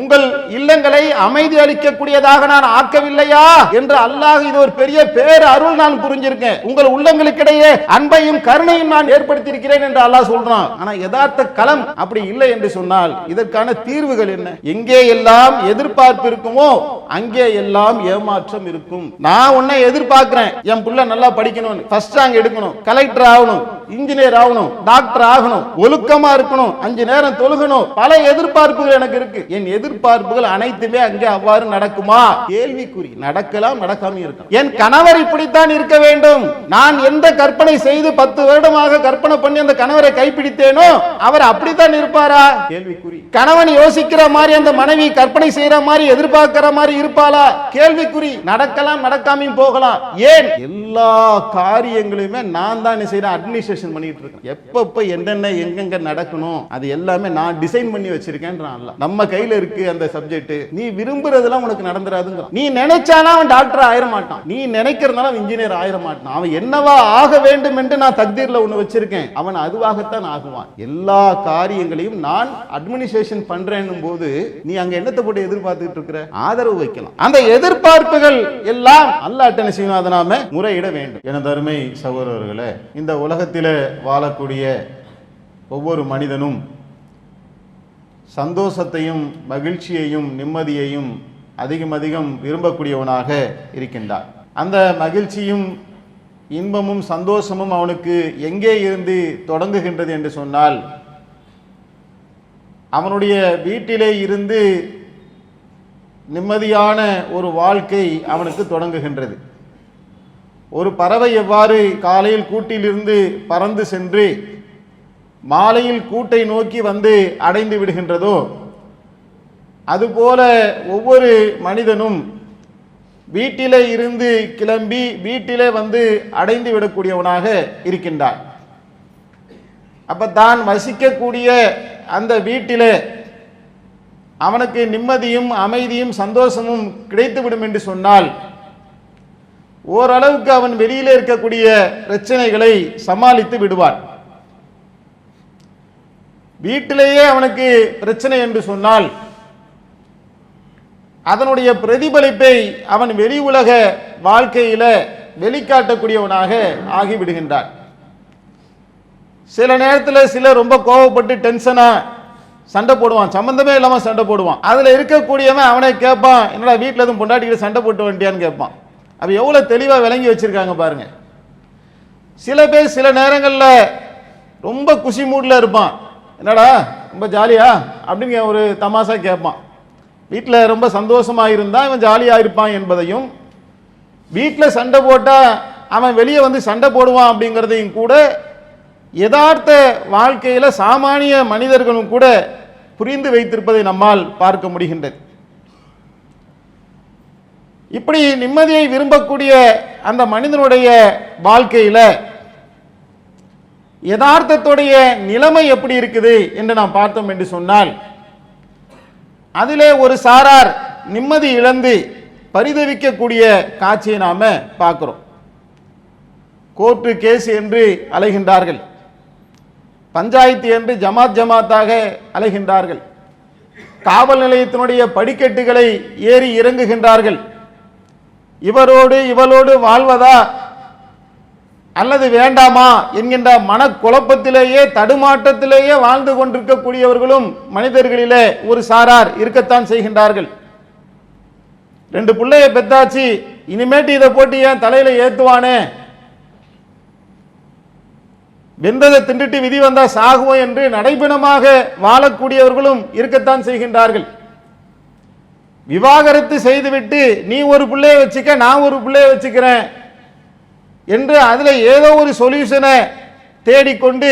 உங்கள் இல்லங்களை அமைதி அளிக்கக்கூடியதாக நான் ஆக்கவில்லையா என்று அல்லாஹ் இது ஒரு பெரிய பேர் அருள் நான் புரிஞ்சிருக்கேன். உங்கள் உள்ளங்களுக்கிடையே அன்பையும் கருணையும் நான் ஏற்படுத்தி இருக்கிறேன் என்று அல்லாஹ் சொல்றான். ஆனா யதார்த்த களம் அப்படி இல்லை என்று சொன்னால் இதற்கான தீர்வுகள் என்ன? எங்கே எல்லாம் எதிர்பார்ப்பு இருக்குமோ அங்கே எல்லாம் ஏமாற்றம் இருக்கும். நான் உன்னை எதிர்பார்க்கிறேன், என் புள்ள நல்லா படிக்கணும், ஃபர்ஸ்ட் ரேங்க் எடுக்கணும், கலெக்டர் ஆகணும், இன்ஜினியர் ஆகணும், டாக்டர் ஆகணும், ஒழுக்கமா இருக்கணும், 5 நேரம் தொழுகணும், பல எதிர்பார்ப்புகள் எனக்கு இருக்கு. என் எதிர்பார்ப்புகள் அனைத்துமே அங்கே அவ்வாறு நடக்குமா? கேள்விக்குறி. நடக்கலாம், நடக்காம இருக்கும். என் கணவர் இப்படித்தான் இருக்க வேண்டும், நான் எந்த கற்பனை செய்து 10 வருடமாக கற்பனை பண்ணி அந்த கணவரை கைப்பிடித்தேனோ அவர் அப்படித்தான் இருப்பாரா? கேள்விக்குறி. கணவன் யோசிக்கிற மாதிரி அந்த மனைவி கற்பனை செய்யற மாதிரி எதிர்பார்க்கிற மாதிரி இருப்பாளா? கேள்விக்குறி. நடக்கலாம், நடக்காமையும் போகலாம். ஏன்? எல்லா காரியங்களுமே நான் தான் செய்யறேன், அட்மினிஸ்ட்ரேஷன் பண்ணிட்டு இருக்கேன். எப்பப்ப என்னென்ன எங்கெங்க நடக்கணும் அது எல்லாமே நான் டிசைன் பண்ணி வச்சிருக்கேன். நம்ம கையில இருக்கு அந்த சப்ஜெக்ட். நீ விரும்புறதெல்லாம் உனக்கு நடந்துராதுங்க. நீ நினைச்சானா அவன் டாக்டர் ஆயிர மாட்டான், நீ நினைக்கிறதுனால அவன் இன்ஜினியர் ஆயிர மாட்டான். அவன் என்னவா ஆக வேண்டும் என்று நான் தக்தீர்ல ஒண்ணு வச்சிருக்கேன், அவன் அதுவாகத்தான் ஆகுவான். எல்லா காரியங்களையும் நான் அட்மினிஸ்ட்ரேஷன் பண்றேன்னும் போது நீ அங்க என்னத்தை போட்டு எதிர்பார்த்துட்டு இருக்கிற? ஆதரவு வைக்கலாம். அந்த எதிர்பார்ப்புகள் எல்லாம் அல்லாஹ் நாம முறையிட வேண்டும். எனது அருமை சகோதரர்களே, இந்த உலகத்திலே வாழக்கூடிய ஒவ்வொரு மனிதனும் சந்தோஷத்தையும் மகிழ்ச்சியையும் நிம்மதியையும் அதிகம் அதிகம் விரும்பக்கூடியவனாக இருக்கின்றான். அந்த மகிழ்ச்சியும் இன்பமும் சந்தோஷமும் அவனுக்கு எங்கே இருந்து தொடங்குகின்றது என்று சொன்னால் அவனுடைய வீட்டிலே இருந்து நிம்மதியான ஒரு வாழ்க்கை அவனுக்கு தொடங்குகின்றது. ஒரு பறவை எவ்வாறு காலையில் கூட்டிலிருந்து பறந்து சென்று மாலையில் கூட்டை நோக்கி வந்து அடைந்து விடுகின்றதோ அதுபோல ஒவ்வொரு மனிதனும் வீட்டிலே இருந்து கிளம்பி வீட்டிலே வந்து அடைந்து விடக்கூடியவனாக இருக்கின்றான். அப்ப தான் வசிக்கக்கூடிய அந்த வீட்டிலே அவனுக்கு நிம்மதியும் அமைதியும் சந்தோஷமும் கிடைத்துவிடும் என்று சொன்னால் ஓரளவுக்கு அவன் வெளியிலே இருக்கக்கூடிய பிரச்சனைகளை சமாளித்து விடுவான். வீட்டிலேயே அவனுக்கு பிரச்சனை என்று சொன்னால் அதனுடைய பிரதிபலிப்பை அவன் வெளி உலக வாழ்க்கையில வெளிக்காட்டக்கூடியவனாக ஆகிவிடுகின்றான். சில நேரத்தில் சிலர் ரொம்ப கோபப்பட்டு டென்ஷனா சண்டை போடுவான், சம்பந்தமே இல்லாம சண்டை போடுவான். அதுல இருக்கக்கூடியவன் அவனை கேட்பான், என்னடா வீட்டில் எதுவும் பொண்டாட்டிக்கிட்ட சண்டை போட்டு வேண்டியான்னு கேட்பான். அப்ப எவ்வளவு தெளிவா விளங்கி வச்சிருக்காங்க பாருங்க. சில பேர் சில நேரங்களில் ரொம்ப குஷி மூட்ல இருப்பான், என்னடா ரொம்ப ஜாலியா அப்படின்னு ஒரு தமாஷா கேட்பான். வீட்டில் ரொம்ப சந்தோஷமா இருந்தா இவன் ஜாலியா இருப்பான் என்பதையும், வீட்டில் சண்டை போட்டா அவன் வெளியே வந்து சண்டை போடுவான் அப்படிங்கிறதையும் கூட யதார்த்த வாழ்க்கையில சாமானிய மனிதர்களும் கூட புரிந்து வைத்திருப்பதை நம்மால் பார்க்க முடிகின்றது. இப்படி நிம்மதியை விரும்பக்கூடிய அந்த மனிதனுடைய வாழ்க்கையில யதார்த்தத்துடைய நிலைமை எப்படி இருக்குது என்று நாம் பார்த்தோம் என்று சொன்னால் அதிலே ஒரு சாரார் நிம்மதி இழந்து பரிதவிக்கக்கூடிய காட்சியை நாம பார்க்கிறோம். கோர்ட்டு கேஸ் என்று அலைகின்றார்கள், பஞ்சாயத்து என்று ஜமாத் ஜமாத்தாக அலைகின்றார்கள், காவல் நிலையத்தினுடைய படிக்கட்டுகளை ஏறி இறங்குகின்றார்கள். இவரோடு இவளோடு வாழ்வதா அல்லது வேண்டாமா என்கின்ற மனக்குழப்பத்திலேயே தடுமாற்றத்திலேயே வாழ்ந்து கொண்டிருக்கக்கூடியவர்களும் மனிதர்களிலே ஒரு சாரார் இருக்கத்தான் செய்கின்றார்கள். 2 பிள்ளைய பெத்தாச்சு, இனிமேட்டு இதை போட்டு ஏன் தலையில ஏத்துவானே, வெந்ததை திண்டுட்டு விதி வந்தா சாகுவோம் என்று நடைபெணமாக வாழக்கூடியவர்களும் இருக்கத்தான் செய்கின்றார்கள். விவாகரத்து செய்துவிட்டு நீ ஒரு பிள்ளைய வச்சுக்க, நான் ஒரு பிள்ளைய வச்சுக்கிறேன் என்று அதுல ஏதோ ஒரு சொல்யூஷனை தேடிக்கொண்டு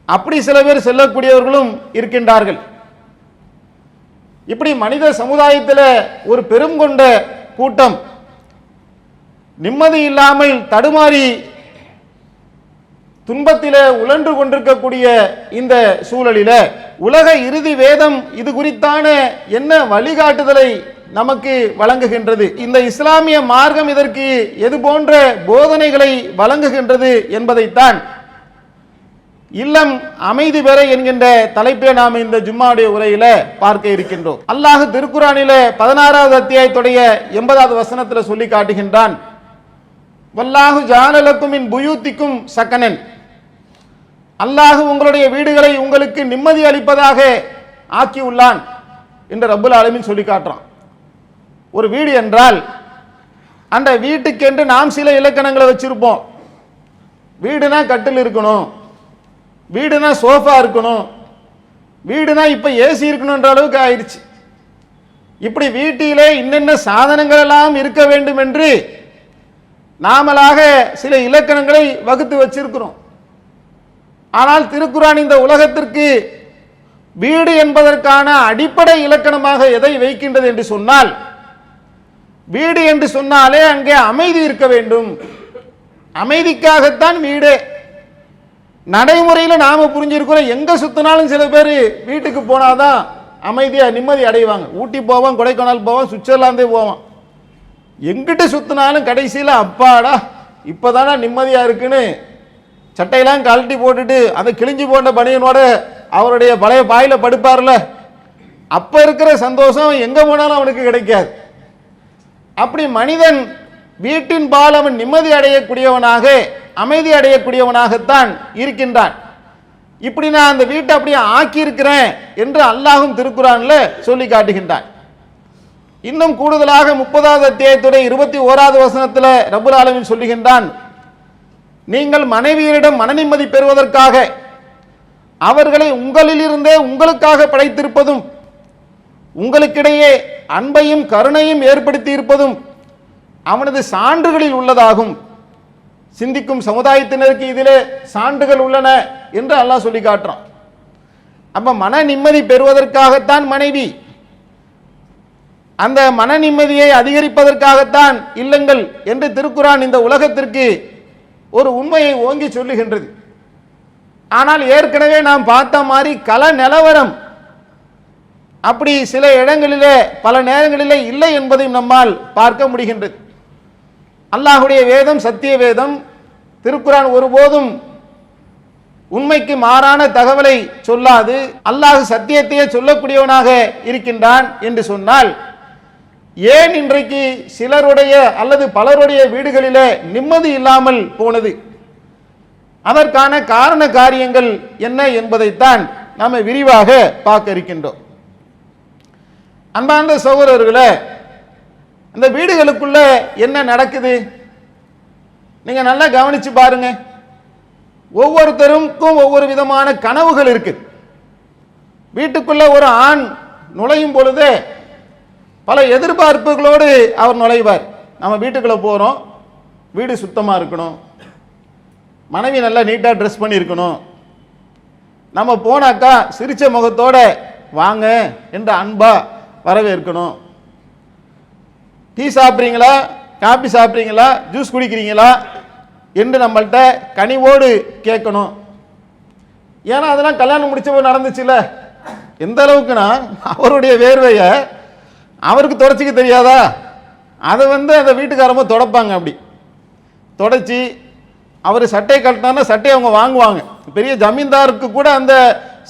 அப்படி சில பேர் செல்லக்கூடியவர்களும் இருக்கின்றார்கள். இப்படி மனித சமுதாயத்தில் ஒரு பெரும் கொண்ட கூட்டம் நிம்மதி இல்லாமல் தடுமாறி துன்பத்திலே உழன்று கொண்டிருக்கக்கூடிய இந்த சூழலில உலக இறுதி வேதம் இது குறித்தான என்ன வழிகாட்டுதலை நமக்கு வழங்குகின்றது, இந்த இஸ்லாமிய மார்க்கம் இதற்கு எது போன்ற போதனைகளை வழங்குகின்றது என்பதைத்தான் இல்லம் அமைதி பெற என்கின்ற தலைப்பில் நாம் இந்த ஜும்மாவுடைய உரையில பார்க்க இருக்கின்றோம். அல்லாஹ் திருக்குர்ஆனிலே 16வது அத்தியாயத்துடைய 80வது வசனத்தில் சொல்லி காட்டுகின்றான், வல்லாஹு ஜஅலலக்கும் மின் புயூத்திக்கும் சகனன். அல்லாஹ் உங்களுடைய வீடுகளை உங்களுக்கு நிம்மதி அளிப்பதாக ஆக்கியுள்ளான் என்று ரப்புல் ஆலமீன் சொல்லி காட்டுறான். ஒரு வீடு என்றால் அந்த வீட்டுக்கென்று நாம் சில இலக்கணங்களை வச்சிருப்போம். வீடுனா கட்டில் இருக்கணும், வீடுனா சோஃபா இருக்கணும், வீடுனா இப்ப ஏசி இருக்கணும்ன்ற அளவுக்கு ஆயிடுச்சு. இப்படி வீட்டிலே இன்னென்ன சாதனங்கள் எல்லாம் இருக்க வேண்டும் என்று நாமளாக சில இலக்கணங்களை வகுத்து வச்சிருக்கிறோம். ஆனால் திருக்குர்ஆன் இந்த உலகத்திற்கு வீடு என்பதற்கான அடிப்படை இலக்கணமாக எதை வைக்கின்றது என்று சொன்னால், வீடு என்று சொன்னாலே அங்கே அமைதி இருக்க வேண்டும். அமைதிக்காகத்தான் வீடு. நடைமுறையில் நாம புரிஞ்சிருக்கிறோம், எங்க சுத்தினாலும் சில பேர் வீட்டுக்கு போனாதான் அமைதியா நிம்மதி அடைவாங்க. ஊட்டி போவான், கொடைக்கானல் போவான், சுவிட்சர்லாந்தே போவான். எங்கிட்ட சுத்தினாலும் கடைசியில் அப்பாடா இப்பதானா நிம்மதியா இருக்குன்னு சட்டையெல்லாம் கழட்டி போட்டுட்டு அந்த கிழிஞ்சு போட்ட பனியனோட அவருடைய பழைய பாயில படுப்பார்ல, அப்ப இருக்கிற சந்தோஷம் எங்க போனாலும் அவனுக்கு கிடைக்காது. அப்படி மனிதன் வீட்டின் பால் அவன் நிம்மதி அடையக்கூடியவனாக, அமைதி அடையக்கூடியவனாகத்தான் இருக்கின்றான். இப்படி நான் அந்த வீட்டை அப்படியே ஆக்கி இருக்கிறேன் என்று அல்லாஹும் திருக்குர்ஆன்ல சொல்லி காட்டுகின்றான். இன்னும் கூடுதலாக 30வது அத்தியாயத்துடைய 21வது வசனத்தில் ரப்புல் ஆலமீன் சொல்லுகின்றான், நீங்கள் மனைவியரிடம் மன நிம்மதி பெறுவதற்காக அவர்களை உங்களிலிருந்தே உங்களுக்காக படைத்திருப்பதும் உங்களுக்கிடையே அன்பையும் கருணையும் ஏற்படுத்தி இருப்பதும் அவனது சான்றுகளில் உள்ளதாகும். சிந்திக்கும் சமுதாயத்தினருக்கு இதிலே சான்றுகள் உள்ளன என்று அல்லாஹ் சொல்லி காட்டுறான். அப்ப மன நிம்மதி பெறுவதற்காகத்தான் மனைவி, அந்த மன நிம்மதியை அதிகரிப்பதற்காகத்தான் இல்லங்கள் என்று திருக்குர்ஆன் இந்த உலகத்திற்கு ஒரு உண்மையை ஓங்கி சொல்லுகின்றது. ஆனால் ஏற்கனவே நாம் பார்த்த மாதிரி கல நிலவரம் அப்படி சில இடங்களிலே பல நேரங்களிலே இல்லை என்பதையும் நம்மால் பார்க்க முடிகின்றது. அல்லாஹுடைய வேதம் சத்திய வேதம். திருக்குர்ஆன் ஒருபோதும் உண்மைக்கு மாறான தகவலை சொல்லாது. அல்லாஹ் சத்தியத்தையே சொல்லக்கூடியவனாக இருக்கின்றான் என்று சொன்னால், ஏன் இன்றைக்கு சிலருடைய அல்லது பலருடைய வீடுகளிலே நிம்மதி இல்லாமல் போனது? அதற்கான காரண காரியங்கள் என்ன என்பதைத்தான் நாம விரிவாக பார்க்க இருக்கின்றோம். அன்பார்ந்த சகோதரர்களே, அந்த வீடுகளுக்குள்ள என்ன நடக்குது நீங்க நல்லா கவனிச்சு பாருங்க. ஒவ்வொருத்தருக்கும் ஒவ்வொரு விதமான கனவுகள் இருக்கு. வீட்டுக்குள்ள ஒரு ஆண் நுழையும் பொழுது பல எதிர்பார்ப்புகளோடு அவர் நுழைவார். நம்ம வீட்டுக்குள்ள போறோம், வீடு சுத்தமா இருக்கணும், மனைவி நல்லா நீட்டா ட்ரெஸ் பண்ணி இருக்கணும், நம்ம போனாக்கா சிரிச்ச முகத்தோட வாங்க என்ற அன்பா வரவேற்கணும், டீ சாப்பிட்றீங்களா, காபி சாப்பிட்றீங்களா, ஜூஸ் குடிக்கிறீங்களா என்று நம்மள்கிட்ட கனிவோடு கேட்கணும். ஏன்னா அதெல்லாம் கல்யாணம் முடிச்சவோ நடந்துச்சுல்ல. எந்த அளவுக்குன்னா அவருடைய வேர்வையை அவருக்கு தொடச்சிக்க தெரியாதா, அதை அந்த வீட்டுக்காரமோ தொடப்பாங்க. அப்படி தொடச்சி அவர் சட்டையை கட்டினார்னா சட்டையை அவங்க வாங்குவாங்க. பெரிய ஜமீன்தாருக்கு கூட அந்த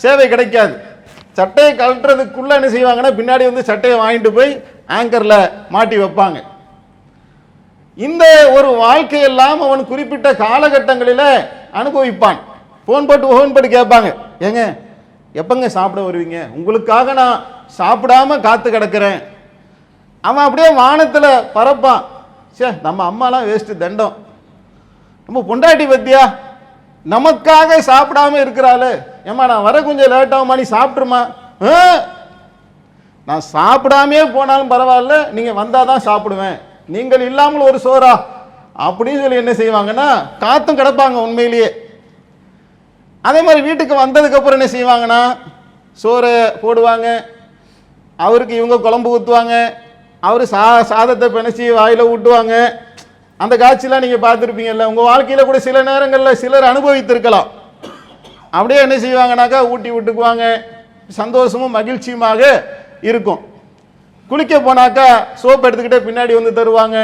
சேவை கிடைக்காது. சட்டையை கழட்டுறதுக்குள்ள என்ன செய்வாங்கன்னா பின்னாடி சட்டையை வாங்கிட்டு போய் ஆங்கர்ல மாட்டி வைப்பாங்க. இந்த ஒரு வாழ்க்கையெல்லாம் அவன் குறிப்பிட்ட காலகட்டங்களில் அனுபவிப்பான். போன் போட்டு கேட்பாங்க, ஏங்க எப்பங்க சாப்பிட வருவீங்க, உங்களுக்காக நான் சாப்பிடாம காத்து கிடக்கிறேன். அவன் அப்படியே வானத்தில் பறப்பான். சே, நம்ம அம்மாலாம் வேஸ்ட் தண்டம், நம்ம பொண்டாட்டி பத்தியா நமக்காக சாப்பிடாம இருக்கிறாள், ஏமா நான் வர கொஞ்சம் லேட் ஆகுமா, நீ சாப்பிட்ருமா, நான் சாப்பிடாமே போனாலும் பரவாயில்ல, நீங்க வந்தாதான் சாப்பிடுவேன், நீங்கள் இல்லாமல் ஒரு சோறா அப்படின்னு சொல்லி என்ன செய்வாங்கன்னா காத்தும் கிடப்பாங்க உண்மையிலேயே. அதே மாதிரி வீட்டுக்கு வந்ததுக்கு அப்புறம் என்ன செய்வாங்கன்னா சோறு போடுவாங்க, அவருக்கு இவங்க குழம்பு ஊற்றுவாங்க, அவர் சாதத்தை பிணைச்சி வாயில ஊட்டுவாங்க. அந்த காட்சியெல்லாம் நீங்க பார்த்துருப்பீங்கல்ல, உங்க வாழ்க்கையில கூட சில நேரங்களில் சிலர் அனுபவித்திருக்கலாம். அப்படியே என்ன செய்வாங்கனாக்கா ஊட்டி விட்டுக்குவாங்க, சந்தோஷமும் மகிழ்ச்சியுமாக இருக்கும். குளிக்க போனாக்கா சோப் எடுத்துக்கிட்டே பின்னாடி தருவாங்க.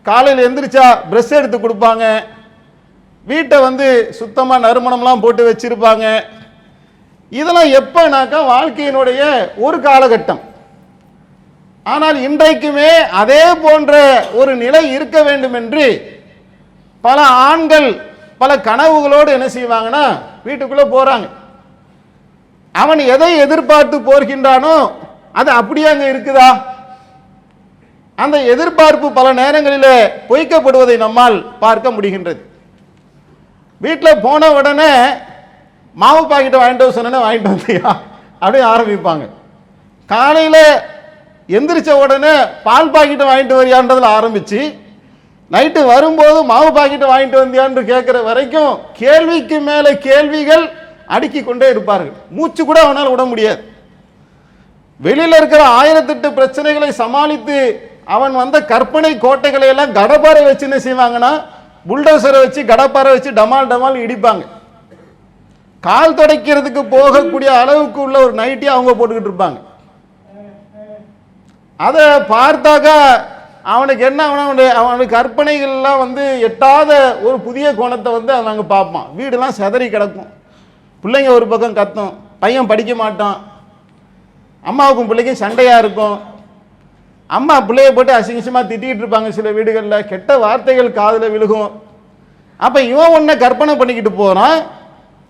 காலையில் எந்திரிச்சா பிரஷ் எடுத்து கொடுப்பாங்க. வீட்டை வந்து சுத்தமாக நறுமணம்லாம் போட்டு வச்சிருப்பாங்க. இதெல்லாம் எப்பனாக்கா வாழ்க்கையினுடைய ஒரு காலகட்டம். ஆனால் இன்றைக்குமே அதே போன்ற ஒரு நிலை இருக்க வேண்டும் என்று பல ஆண்கள் பல கனவுகளோடு என்ன செய்வாங்கன்னா வீட்டுக்குள்ள போறாங்க. அவன் எதை எதிர்பார்த்து போகின்றானோ அது அப்படியே அங்க இருக்குதா? அந்த எதிர்பார்ப்பு பல நேரங்களில் பொய்க்கப்படுவதை நம்மால் பார்க்க முடிகின்றது. வீட்டில் போன உடனே மாவு பாக்கெட்டை வாங்கிட்டு சொன்னா வாங்கிட்டு வந்தியா அப்படியே ஆரம்பிப்பாங்க. காலையில் எந்திரிச்ச உடனே பால் பாக்கெட்டை வாங்கிட்டு வரியான்றதுல ஆரம்பிச்சு நைட்டு வரும்போது மாவு பாக்கெட்டை வாங்கிட்டு வந்தியான்னு கேட்குற வரைக்கும் கேள்விக்கு மேலே கேள்விகள் அடுக்கி கொண்டே இருப்பார்கள். மூச்சு கூட அவனால் விட முடியாது. வெளியில் இருக்கிற 1008 பிரச்சனைகளை சமாளித்து அவன் வந்த கற்பனை கோட்டைகளை எல்லாம் கடப்பாறை வச்சு என்ன செய்வாங்கன்னா புல்டோசரை வச்சு கடப்பாறை வச்சு டமால் டமால் இடிப்பாங்க. கால் துடைக்கிறதுக்கு போகக்கூடிய அளவுக்கு உள்ள ஒரு நைட்டி அவங்க போட்டுக்கிட்டு இருப்பாங்க. அதை பார்த்தாக்கா அவனுக்கு என்ன அவனுக்கு கற்பனைகள்லாம் வந்து எட்டாத ஒரு புதிய கோணத்தை வந்து அவன் அங்கே பார்ப்பான். வீடெல்லாம் செதறி கிடக்கும், பிள்ளைங்க ஒரு பக்கம் கத்தும், பையன் படிக்க மாட்டான், அம்மாவுக்கும் பிள்ளைக்கும் சண்டையாக இருக்கும், அம்மா பிள்ளைய போட்டு அசிங்கமாக திட்டிகிட்டு இருப்பாங்க, சில வீடுகளில் கெட்ட வார்த்தைகள் காதில் விழுகும். அப்போ இவன் ஒன்றை கற்பனை பண்ணிக்கிட்டு போகிறான்.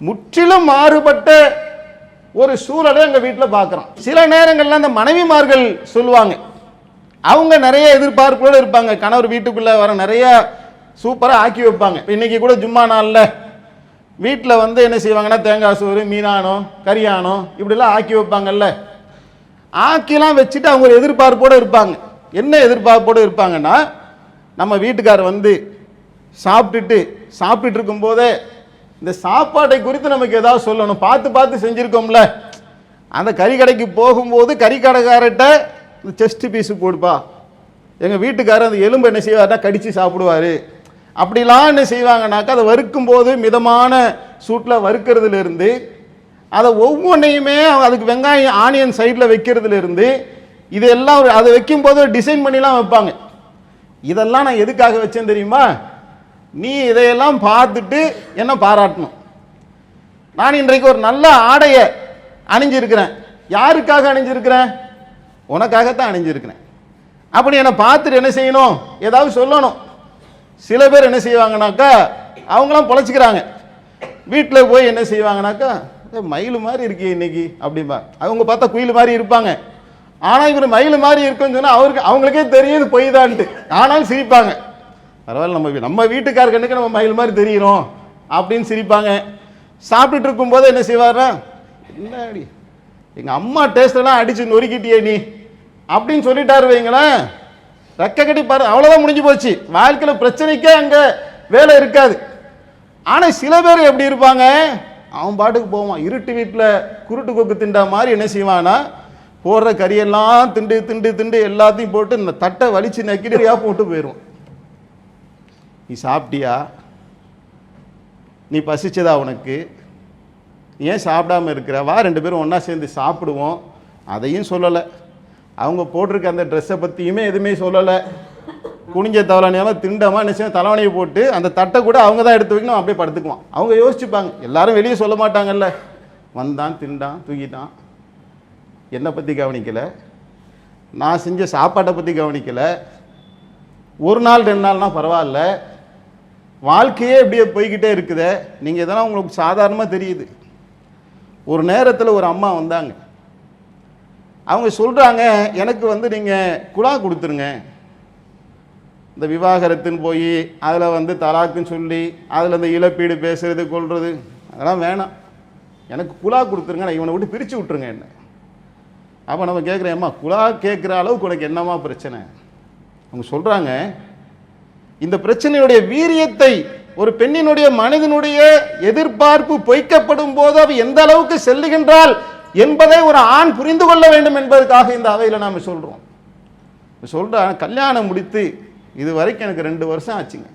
முற்றிலும் மாறுபட்ட ஒரு சூழலை எங்கள் வீட்டில் பார்க்குறான். சில நேரங்களில் அந்த மனைவிமார்கள் சொல்லுவாங்க, அவங்க நிறைய எதிர்பார்ப்போடு இருப்பாங்க. கணவர் வீட்டுக்குள்ளே வர நிறைய சூப்பராக ஆக்கி வைப்பாங்க. இன்னைக்கு கூட ஜும்மா நாளில் வீட்டில் வந்து என்ன செய்வாங்கன்னா தேங்காய் சோறு, மீனானோ கறியானோ இப்படிலாம் ஆக்கி வைப்பாங்கல்ல. ஆக்கிலாம் வச்சுட்டு அவங்க ஒரு எதிர்பார்ப்போடு இருப்பாங்க. என்ன எதிர்பார்ப்போடு இருப்பாங்கன்னா, நம்ம வீட்டுக்காரர் வந்து சாப்பிட்டுட்டு இருக்கும்போதே இந்த சாப்பாட்டை குறித்து நமக்கு ஏதாவது சொல்லணும், பார்த்து பார்த்து செஞ்சுருக்கோம்ல. அந்த கறி கடைக்கு போகும்போது கறி கடைக்காரர்கிட்ட இந்த செஸ்ட் பீஸு போடுப்பா, எங்கள் வீட்டுக்காரர் அந்த எலும்பு என்ன செய்வார்னா கடித்து சாப்பிடுவார். அப்படிலாம் என்ன செய்வாங்கனாக்கா அதை வறுக்கும் போது மிதமான சூட்டில் வறுக்கிறதுலேருந்து அதை ஒவ்வொன்றையுமே அதுக்கு வெங்காயம் ஆனியன் சைடில் வைக்கிறதுலேருந்து இதெல்லாம் அதை வைக்கும்போது டிசைன் பண்ணிலாம் வைப்பாங்க. இதெல்லாம் நான் எதுக்காக வச்சேன் தெரியுமா? நீ இதையெல்லாம் பார்த்துட்டு என்ன பாராட்டணும். நான் இன்றைக்கு ஒரு நல்ல ஆடையை அணிஞ்சிருக்கிறேன். யாருக்காக அணிஞ்சிருக்கிறேன்? உனக்காகத்தான் அணிஞ்சிருக்கிறேன். அப்படி என்னை பார்த்துட்டு என்ன செய்யணும், ஏதாவது சொல்லணும். சில பேர் என்ன செய்வாங்கனாக்கா அவங்களாம் பொழைச்சிக்கிறாங்க. வீட்டில் போய் என்ன செய்வாங்கனாக்கா மயில் மாதிரி இருக்கே இன்னைக்கு அப்படிம்பா. அவங்க பார்த்தா குயில் மாதிரி இருப்பாங்க. ஆனால் இவர் மயில் மாதிரி இருக்குன்னு சொன்னால் அவங்களுக்கே தெரியுது பொய் தான்ட்டு. ஆனாலும் சிரிப்பாங்க. பரவாயில்ல, நம்ம வீட்டுக்கார கண்ணுக்கு நம்ம மயில் மாதிரி தெரிகிறோம் அப்படின்னு சிரிப்பாங்க. சாப்பிட்டுட்டு இருக்கும்போது என்ன செய்வாரா, என்னடி எங்கள் அம்மா டேஸ்டெல்லாம் அடித்து நொறுக்கிட்டியே நீ அப்படின்னு சொல்லிட்டாரு வைங்களேன், ரெக்க கட்டி பாரு, அவ்வளோதான் முடிஞ்சு போச்சு. வாழ்க்கையில் பிரச்சனைக்கே அங்கே வேலை இருக்காது. ஆனால் சில பேர் எப்படி இருப்பாங்க, அவன் பாட்டுக்கு போவான். இருட்டு வீட்டில் குருட்டு கொக்கு திண்டா மாதிரி என்ன செய்வான்னா போடுற கறியெல்லாம் திண்டு திண்டு திண்டு எல்லாத்தையும் போட்டு இந்த தட்டை வலிச்சு நக்கிடியா போட்டு போயிடுவான். நீ சாப்பிட்டியா, நீ பசிச்சதா உனக்கு, ஏன் சாப்பிடாம இருக்கிற, வா 2 பேரும் ஒன்றா சேர்ந்து சாப்பிடுவோம். அதையும் சொல்லலை. அவங்க போட்டிருக்க அந்த ட்ரெஸ்ஸை பற்றியுமே எதுவுமே சொல்லலை. குனிஞ்ச தவளைனியாமல் திண்டமாக என்ன செய்ய தலைவணையை போட்டு அந்த தட்டை கூட அவங்க தான் எடுத்து வைக்கணும், அப்படியே படுத்துக்குவான். அவங்க யோசிச்சுப்பாங்க, எல்லாரும் வெளியே சொல்ல மாட்டாங்கல்ல. வந்தான், திண்டான், தூக்கிட்டான், என்னை பற்றி கவனிக்கலை, நான் செஞ்ச சாப்பாட்டை பற்றி கவனிக்கலை. ஒரு நாள் 2 நாள்னால் பரவாயில்ல, வாழ்க்கையே இப்படியே போய்கிட்டே இருக்குதே. நீங்கள் இதெல்லாம் உங்களுக்கு சாதாரணமாக தெரியுது. ஒரு நேரத்தில் ஒரு அம்மா வந்தாங்க. அவங்க சொல்கிறாங்க, எனக்கு வந்து நீங்கள் குழா கொடுத்துருங்க. இந்த விவாகரத்துன்னு போய் அதில் வந்து தலாக்குன்னு சொல்லி அதில் இந்த இழப்பீடு பேசுறது கொள்வது அதெல்லாம் வேணாம், எனக்கு குழா கொடுத்துருங்க, நான் இவனை விட்டு பிரித்து விட்ருங்க என்ன. அப்போ நம்ம கேட்குறேன், அம்மா குழா கேட்குற அளவுக்கு உனக்கு என்னம்மா பிரச்சனை? அவங்க சொல்கிறாங்க, இந்த பிரச்சனையுடைய வீரியத்தை ஒரு பெண்ணினுடைய மனிதனுடைய எதிர்பார்ப்பு பொய்க்கப்படும் போது அவ எந்த அளவுக்கு செல்லுகின்றாள் என்பதை ஒரு ஆண் புரிந்து கொள்ள வேண்டும் என்பதற்காக இந்த அவையில் நாம் சொல்கிறோம். சொல்கிறேன், கல்யாணம் முடித்து இது வரைக்கும் எனக்கு 2 வருஷம் ஆச்சுங்க.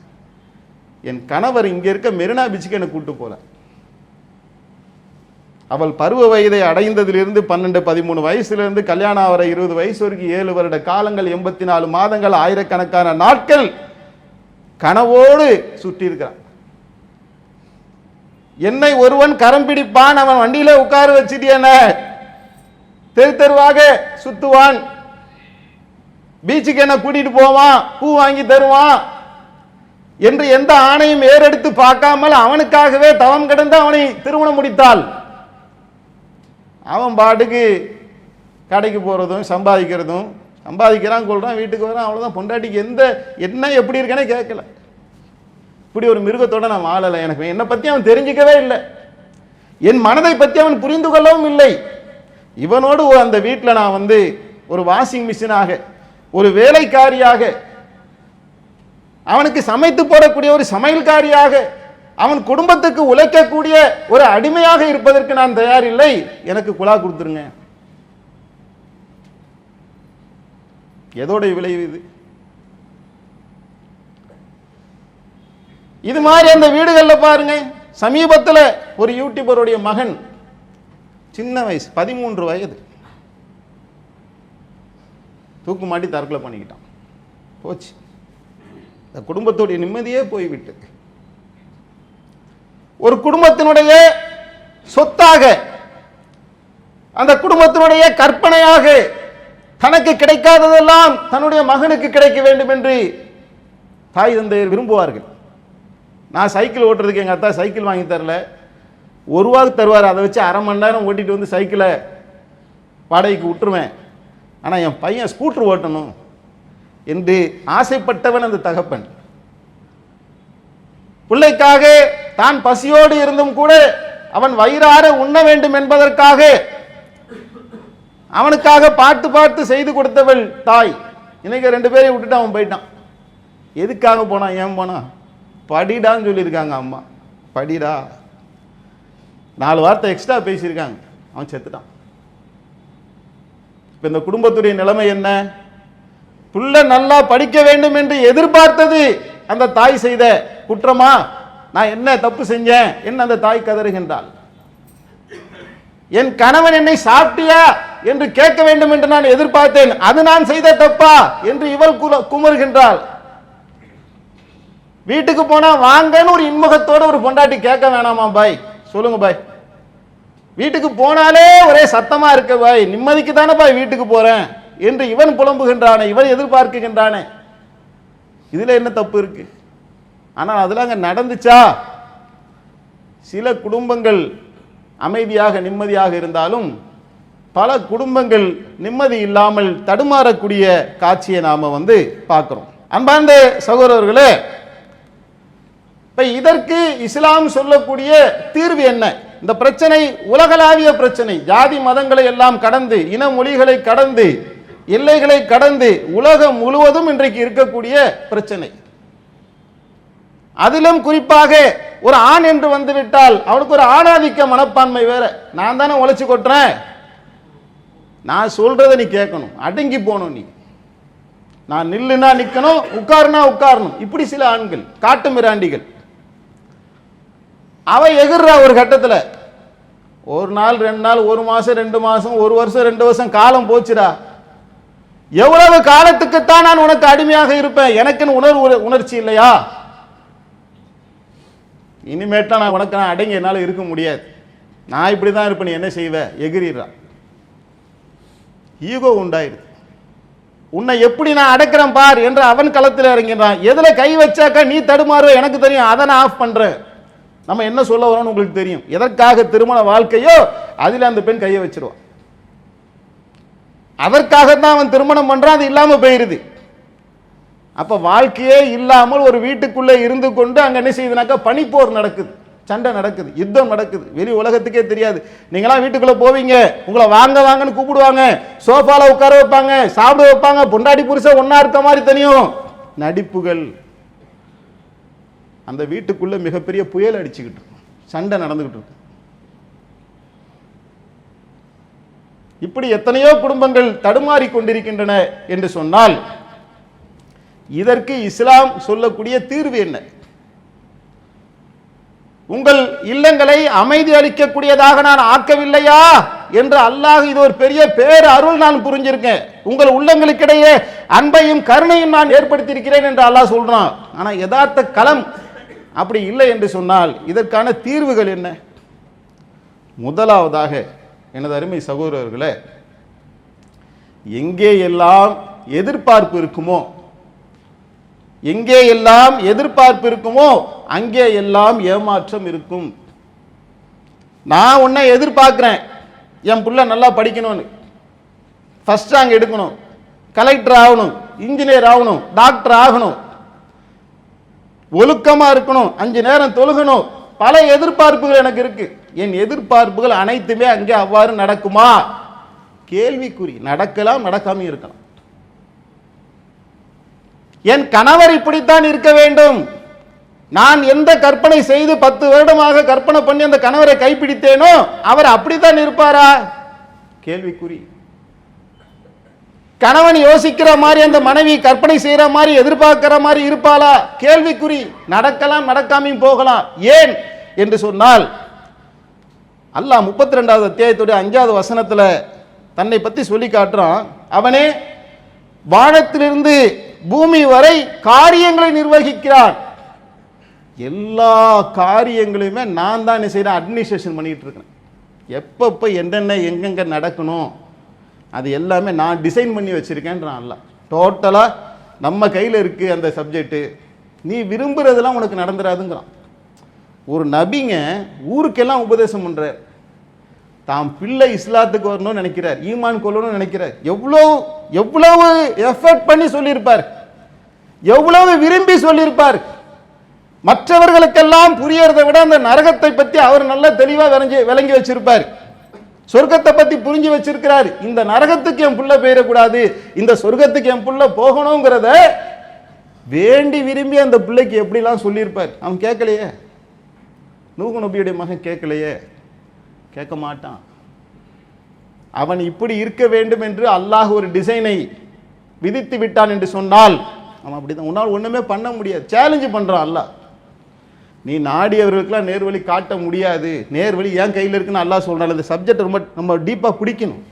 என் கணவர் இங்கே இருக்க மெரினா பீச்சுக்கு என்னை கூப்பிட்டு போல. அவள் பருவ வயதை அடைந்ததிலிருந்து 12-13 வயசுலேருந்து கல்யாணம் ஆகிற 20 வயசு வரைக்கும் 7 வருட காலங்கள், 84 மாதங்கள், ஆயிரக்கணக்கான நாட்கள் கனவோடு சுற்றி இருக்கிறான். என்னை ஒருவன் கரம் பிடிப்பான், அவன் வண்டியில உட்கார வச்சுட்டு என்ன தெரு தெருவாக சுத்துவான், பீச்சுக்கு என்ன கூட்டிட்டு போவான், பூ வாங்கி தருவான் என்று எந்த ஆணையும் ஏறெடுத்து பார்க்காமல் அவனுக்காகவே தவம் கிடந்து அவனை திருமணம் முடித்தாள். அவன் பாட்டுக்கு கடைக்கு போறதும் சம்பாதிக்கிறதும், சம்பாதிக்கிறான் கொள்றான், வீட்டுக்கு வரான், அவ்வளவுதான். பொண்டாட்டிக்கு என்ன எப்படி இருக்கேனே கேட்கல. இப்படி ஒரு மிருகத்தோட நான் வாழலை. எனக்கு என்னை பத்தி அவன் தெரிஞ்சுக்கவே இல்லை, என் மனதை பத்தி அவன் புரிந்து கொள்ளவும் இல்லை. இவனோடு அந்த வீட்டில் நான் ஒரு வாஷிங் மிஷினாக, ஒரு வேலைக்காரியாக, அவனுக்கு சமைத்து போடக்கூடிய ஒரு சமையல்காரியாக, அவன் குடும்பத்துக்கு உழைக்கக்கூடிய ஒரு அடிமையாக இருப்பதற்கு நான் தயார் இல்லை. எனக்கு குலா கொடுத்துருங்க. எதோட விளைவு இது? இது மாதிரி அந்த வீடுகளில் பாருங்க. சமீபத்தில் ஒரு யூடியூபருடைய மகன், சின்ன வயசு 13 வயது, தூக்கு மாட்டி தற்கொலை பண்ணிக்கிட்டான். போச்சு, இந்த குடும்பத்துடைய நிம்மதியே போய்விட்டு. ஒரு குடும்பத்தினுடைய சொத்தாக, அந்த குடும்பத்தினுடைய கற்பனையாக தனக்கு கிடைக்காததெல்லாம் தன்னுடைய மகனுக்கு கிடைக்க வேண்டும் என்று தாய் தந்தையர் விரும்புவார்கள். நான் சைக்கிள் ஓட்டுறதுக்கு எங்கள் அத்தா சைக்கிள் வாங்கி தரல, ₹1 தருவார், அதை வச்சு அரை மணி நேரம் ஓட்டிட்டு வந்து சைக்கிளை வாடகைக்கு விட்டுருவேன், ஆனால் என் பையன் ஸ்கூட்டர் ஓட்டணும் என்று ஆசைப்பட்டவன் அந்த தகப்பன். பிள்ளைக்காக தான் பசியோடு இருந்தும் கூட அவன் வயிறார உண்ண வேண்டும் என்பதற்காக அவனுக்காக பார்த்து பார்த்து செய்து கொடுத்தவள் தாய். இன்னைக்கு 2 பேரையும் விட்டுட்டு அவன் போயிட்டான். எதுக்காக போனான், ஏன் போனான்? படிடான்னு சொல்லியிருக்காங்க அம்மா, படிடா. 4 வார்த்தை எக்ஸ்ட்ரா பேசியிருக்காங்க, அவன் செத்துட்டான். இப்ப இந்த குடும்பத்துடைய நிலைமை என்ன? புள்ள நல்லா படிக்க வேண்டும் என்று எதிர்பார்த்தது அந்த தாய் செய்த குற்றமா? நான் என்ன தப்பு செஞ்சேன் என்ன அந்த தாய் கதறுகின்றாள். என் கணவன் என்னை சாப்பிட்டியா என்று கேட்க வேண்டும் என்று நான் எதிர்பார்த்தேன், அது நான் செய்த தப்பா என்று இவள் குமருகின்றாள். வீட்டுக்கு போனா வாங்கன்னு ஒரு இன்முகத்தோட ஒரு பொண்டாட்டி கேட்க வேணாமா பாய்? சொல்லுங்க பாய். வீட்டுக்கு போனாலே ஒரே சத்தமா இருக்க பாய், நிம்மதிக்கு தானே பாய் வீட்டுக்கு போறேன் என்று இவன் புலம்புகின்றானே, இவன் எதிர்பார்க்கின்றானே. இதுல என்ன தப்பு இருக்கு? ஆனால் அதெல்லாம் அங்க நடந்துச்சா? சில குடும்பங்கள் அமைதியாக நிம்மதியாக இருந்தாலும் பல குடும்பங்கள் நிம்மதி இல்லாமல் தடுமாறக்கூடிய காட்சியை நாம பார்க்கிறோம். அன்பார்ந்த சகோதரர்களே, இப்ப இதற்கு இஸ்லாம் சொல்லக்கூடிய தீர்வு என்ன? இந்த பிரச்சனை உலகளாவிய பிரச்சனை, ஜாதி மதங்களை எல்லாம் கடந்து, இன மொழிகளை கடந்து, எல்லைகளை கடந்து உலகம் முழுவதும் இன்றைக்கு இருக்கக்கூடிய பிரச்சனை. அதிலும் குறிப்பாக ஒரு ஆண் என்று வந்துவிட்டால் அவனுக்கு ஒரு ஆணாதிக்க மனப்பான்மை வேற. நான் தானே உழைச்சு கொட்டுறேன், நான் சொல்றதை நீ கேட்கணும், அடங்கி போகணும், நீ நான் நில்லுனா நிக்கணும், உட்காருனா உட்காரணும். இப்படி சில ஆண்கள் காட்டு மிராண்டிகள். அவ எகிர்றா ஒரு கட்டத்தில். 1 நாள் 2 நாள் 1 மாசம் 2 மாசம் 1 வருஷம் 2 வருஷம் காலம் போச்சுடா. எவ்வளவு காலத்துக்குத்தான் நான் உனக்கு அடிமையாக இருப்பேன்? எனக்குன்னு உணர்ச்சி இல்லையா? இனிமேட்டா நான் உனக்கு அடங்கி என்னால இருக்க முடியாது, நான் இப்படிதான் இருப்பேன், நீ என்ன செய்வ? எகிரிடுறா. ஈகோ உண்டாயிருது. உன்னை எப்படி நான் அடக்கிறேன் பார் என்று அவன் களத்தில் இறங்கிறான். எதுல கை வச்சாக்கா நீ தடுமாறுவ எனக்கு தெரியும், அதை நான் ஆஃப் பண்றேன். நம்ம என்ன சொல்ல வரோம்னு உங்களுக்கு தெரியும். எதற்காக திருமண வாழ்க்கையோ அதில் அந்த பெண் கையை வச்சிருவான். அதற்காகத்தான் அவன் திருமணம் பண்றான், அது இல்லாம போயிருது. அப்ப வாழ்க்கையே இல்லாமல் ஒரு வீட்டுக்குள்ளே இருந்து கொண்டு அங்க என்ன செய்யுதுனாக்கா பனிப்போர் நடக்குது, சண்டை நடக்குது, யுத்தம் நடக்குது. வெளி உலகத்துக்கே தெரியாது. நீங்களாம் வீட்டுக்குள்ள போவீங்க, உங்களை வாங்க வாங்கன்னு கூப்பிடுவாங்க, சோஃபால உட்கார வைப்பாங்க, சாப்பிட வைப்பாங்க, பொண்டாட்டி புருஷன் ஒன்னா இருக்க மாதிரி தெரியும். நடிப்புகள். அந்த வீட்டுக்குள்ள மிகப்பெரிய புயல் அடிச்சுக்கிட்டு இருக்கும், சண்டை நடந்துகிட்டு இருக்கும். இப்படி எத்தனையோ குடும்பங்கள் தடுமாறி கொண்டிருக்கின்றன என்று சொன்னால் இதற்கு இஸ்லாம் சொல்லக்கூடிய தீர்வு என்ன? உங்கள் இல்லங்களை அமைதி அளிக்கக்கூடியதாக நான் ஆக்கவில்லையா என்று அல்லாஹ் இது ஒரு பெரிய பேர் அருள் நான் புரிஞ்சிருக்கேன். உங்கள் உள்ளங்களுக்கிடையே அன்பையும் கருணையும் நான் ஏற்படுத்தி இருக்கிறேன் என்று அல்லாஹ் சொல்றான். ஆனா யதார்த்த களம் அப்படி இல்லை என்று சொன்னால் இதற்கான தீர்வுகள் என்ன? முதலாவதாக எனது அருமை சகோதரர்களே, எங்கே எல்லாம் எதிர்பார்ப்பு இருக்குமோ அங்கே எல்லாம் ஏமாற்றம் இருக்கும். நான் உன்னை எதிர்பார்க்கிறேன், என் புள்ள நல்லா படிக்கணும்னு, ஃபர்ஸ்ட் ரேங்க் எடுக்கணும், கலெக்டர் ஆகணும், இன்ஜினியர் ஆகணும், டாக்டர் ஆகணும், ஒழுக்கமா இருக்கணும், 5 நேரம் தொழுகணும், பல எதிர்பார்ப்புகள் எனக்கு இருக்கு. என் எதிர்பார்ப்புகள் அனைத்துமே அங்கே அவ்வாறு நடக்குமா? கேள்விக்குறி. நடக்கலாம், நடக்காம இருக்கலாம். என் கணவர் இப்படித்தான் இருக்க வேண்டும், நான் எந்த கற்பனை செய்து 10 வருடமாக கற்பனை பண்ணி அந்த கணவரை கைப்பிடித்தேனோ அவர் அப்படித்தான் இருப்பாரா? கேள்விக்குறி. கணவன் யோசிக்கிற மாதிரி அந்த மனைவி கற்பனை செய்யற மாதிரி எதிர்பார்க்கிற மாதிரி இருப்பாளா? கேள்விக்குறி. நடக்கலாம், நடக்காமையும் போகலாம். ஏன் என்று சொன்னால் அல்லாஹ் 32வது அத்தியாயத்துடைய 5வது வசனத்துல தன்னை பத்தி சொல்லி காட்டுறான். அவனே வானத்திலிருந்து பூமி வரை காரியங்களை நிர்வகிக்கிறான். எல்லா காரியங்களையுமே நான் தான் செய்யறேன், அட்மினிஸ்ட்ரேஷன் பண்ணிட்டு இருக்கேன். எப்பப்ப என்னென்ன எங்கெங்க நடக்கணும் அது எல்லாமே நான் டிசைன் பண்ணி வச்சிருக்கேன்றான் அல்லாஹ். டோட்டலா நம்ம கையில் இருக்கு அந்த சப்ஜெக்ட். நீ விரும்புறதெல்லாம் உனக்கு நடந்துராதுங்கிறான். ஒரு நபிங்க ஊருக்கெல்லாம் உபதேசம் பண்றார். தாம் பிள்ளை இஸ்லாத்துக்கு வரணும்னு நினைக்கிறார், ஈமான் கொள்ளணும்னு நினைக்கிறார். எவ்வளவு எஃபர்ட் பண்ணி சொல்லியிருப்பார், எவ்வளவு விரும்பி சொல்லியிருப்பார். மற்றவர்களுக்கெல்லாம் புரியறதை விட அந்த நரகத்தை பற்றி அவர் நல்ல தெளிவா விளங்கி வச்சிருப்பார். சொர்க்கத்தை பத்தி புரிஞ்சு வச்சிருக்கிறார். இந்த நரகத்துக்கு என் புள்ள போயிடக்கூடாது, இந்த சொர்க்கத்துக்கு என் புள்ள போகணுங்கிறத வேண்டி விரும்பி அந்த பிள்ளைக்கு எப்படிலாம் சொல்லியிருப்பார். அவன் கேட்கலையே, நூஹ் நபியுடைய மகன் கேட்கலையே, கேட்க மாட்டான். அவன் இப்படி இருக்க வேண்டும் என்று அல்லாஹ் ஒரு டிசைனை விதித்து விட்டான் என்று சொன்னால் அவன் அப்படிதான். உன்னால் ஒண்ணுமே பண்ண முடியாது. சேலஞ்சு பண்றான் அல்லாஹ். நீ நாடியவர்களுக்கெல்லாம் நேர்வழி காட்ட முடியாது, நேர்வழி ஏன் கையில் இருக்குன்னு அல்லாஹ் சொல்றான். இந்த சப்ஜெக்ட் ரொம்ப நம்ம டீப்பா பிடிக்கணும்.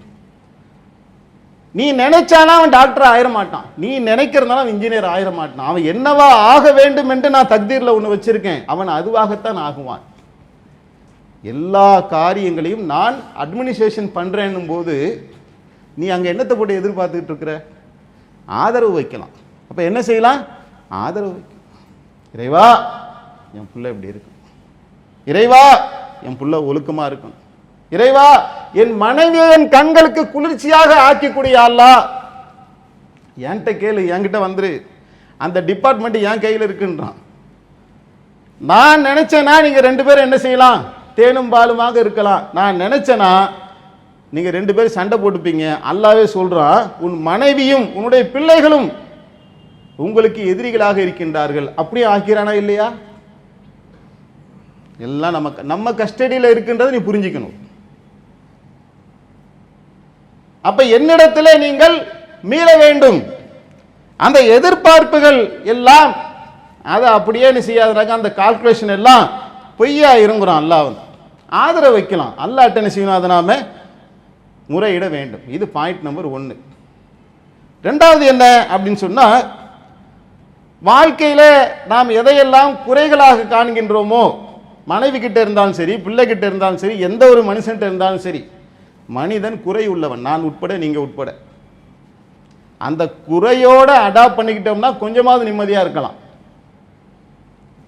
நீ நினைச்சானா அவன் டாக்டர் ஆயிர மாட்டான், நீ நினைக்கிறதுனால அவன் இன்ஜினியர் ஆயிர மாட்டான். அவன் என்னவா ஆக வேண்டும் என்று நான் தக்தீர்ல ஒன்று வச்சிருக்கேன், அவன் அதுவாகத்தான் ஆகுவான். எல்லா காரியங்களையும் நான் அட்மினிஸ்ட்ரேஷன் பண்றேன்னும் போது நீ அங்க என்னத்தை போட்டு எதிர்பார்த்துக்கிட்டு இருக்கிற? ஆதரவு வைக்கலாம். அப்ப என்ன செய்யலாம்? ஆதரவு வைக்கலாம். இறைவா என் புள்ள இப்படி இருக்கும், இறைவா என் புள்ள ஒழுக்கமா இருக்கும், இறைவா என் மனைவியை என் கண்களுக்கு குளிர்ச்சியாக ஆக்கக்கூடிய அல்லாஹ் என்கிட்ட கேளு, என்கிட்ட வந்துரு, அந்த டிபார்ட்மெண்ட் என் கையில் இருக்குன்றான். நான் நினைச்சேனா நீங்க 2 பேரும் என்ன செய்யலாம்? தேனும் பாலுமாக இருக்கலாம். நான் நினைச்சேனா நீங்க 2 பேரும் சண்டை போட்டுப்பீங்க. அல்லாவே சொல்றான், உன் மனைவியும் உன்னுடைய பிள்ளைகளும் உங்களுக்கு எதிரிகளாக இருக்கின்றார்கள். அப்படியே ஆக்கிறானா இல்லையா? எல்லாம் நம்ம கஸ்டடியில் இருக்கின்றதை நீ புரிஞ்சுக்கணும். அப்ப என்னிடத்துல நீங்கள் மீள வேண்டும். அந்த எதிர்பார்ப்புகள் எல்லாம் அதை அப்படியே நீ செய்யாதனாக்க அந்த கால்குலேஷன் எல்லாம் பொய்யா இருங்குறான். அல்லாஹ் வந்து ஆதரவு வைக்கலாம். அல்லாஹ் என்ன செய்யணும்? அதை நாம முறையிட வேண்டும். இது பாயிண்ட் நம்பர் 1. 2வது என்ன அப்படின்னு சொன்னா, வாழ்க்கையில நாம் எதையெல்லாம் குறைகளாக காண்கின்றோமோ, மனைவி கிட்ட இருந்தாலும் சரி, பிள்ளை கிட்ட இருந்தாலும் சரி, எந்த ஒரு மனுஷன்கிட்ட இருந்தாலும் சரி, மனிதன் குறை உள்ளவன், நான் உட்பட நீங்க உட்பட. அந்த குறையோட அடாப்ட் பண்ணிக்கிட்டோம்னா கொஞ்சமாவது நிம்மதியா இருக்கலாம்.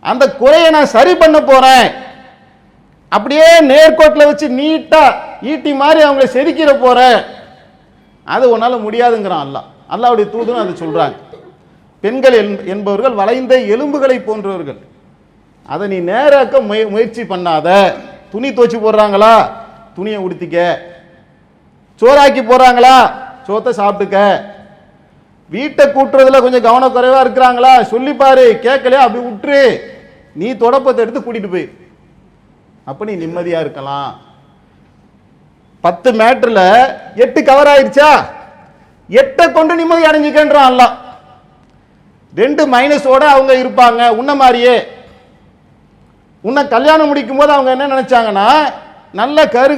அந்த குறையை நான் சரி பண்ண போறேன், அப்படியே நேர்கோட்டில் வச்சு நீட்டா ஈட்டி மாதிரி அவங்களை செதுக்கிற போறேன், அது உன்னால முடியாதுங்கிறான் அல்லாஹ். அல்லாஹ்வுடைய தூதரும் அதை சொல்றாங்க. பெண்கள் என்பவர்கள் வளைந்த எலும்புகளை போன்றவர்கள். அதை நீ நேராக்க முயற்சி பண்ணாத. துணி துவச்சி போடுறாங்களா, துணியை உடுத்திக்க. சோறாக்கி போறாங்களா, சோத்தை சாப்பிட்டுக்க. வீட்டை கூட்டுறதுல கொஞ்சம் கவனக்குறைவா இருக்கிறாங்களா, சொல்லிப்பாரு. கேட்கலையா, அப்படி விட்டுரு. நீ தொடப்பத்தை எடுத்து கூட்டிட்டு போய், அப்ப நீ நிம்மதியா இருக்கலாம். 10 மேட்டர்ல 8 கவர் ஆயிடுச்சா, 8 கொண்டு நிம்மதி அடைஞ்சுக்கின்றான் அல்லாஹ். 2 மைனஸோட அவங்க இருப்பாங்க. உன்ன மாதிரியே உன்னை கல்யாணம் முடிக்கும் போது அவங்க என்ன நினைச்சாங்கன்னா, நல்ல கரு